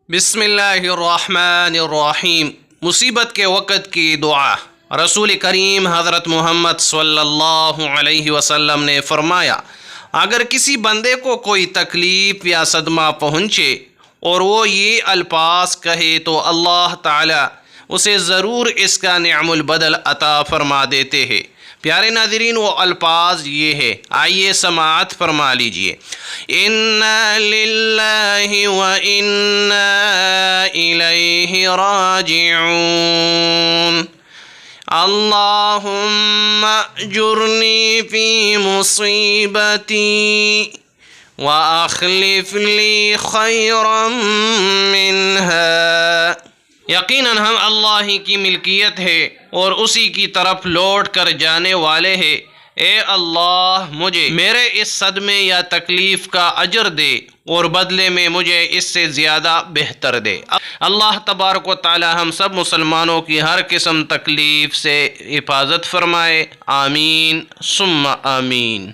بسم اللہ الرحمن الرحیم۔ مصیبت کے وقت کی دعا۔ رسول کریم حضرت محمد صلی اللہ علیہ وسلم نے فرمایا، اگر کسی بندے کو کوئی تکلیف یا صدمہ پہنچے اور وہ یہ الفاظ کہے تو اللہ تعالی اسے ضرور اس کا نعم البدل عطا فرما دیتے ہیں۔ پیارے ناظرین، وہ الفاظ یہ ہے، آئیے سماعت فرما لیجئے۔ اِنَّا لِلَّهِ وَإِنَّا إِلَيْهِ راجعون اللهم اجرني في مصيبتي وأخلف لي خيرا منها۔ یقیناً ہم اللہ کی ملکیت ہے اور اسی کی طرف لوٹ کر جانے والے ہیں۔ اے اللہ، مجھے میرے اس صدمے یا تکلیف کا اجر دے اور بدلے میں مجھے اس سے زیادہ بہتر دے۔ اللہ تبارک و تعالی ہم سب مسلمانوں کی ہر قسم تکلیف سے حفاظت فرمائے۔ آمین ثم آمین۔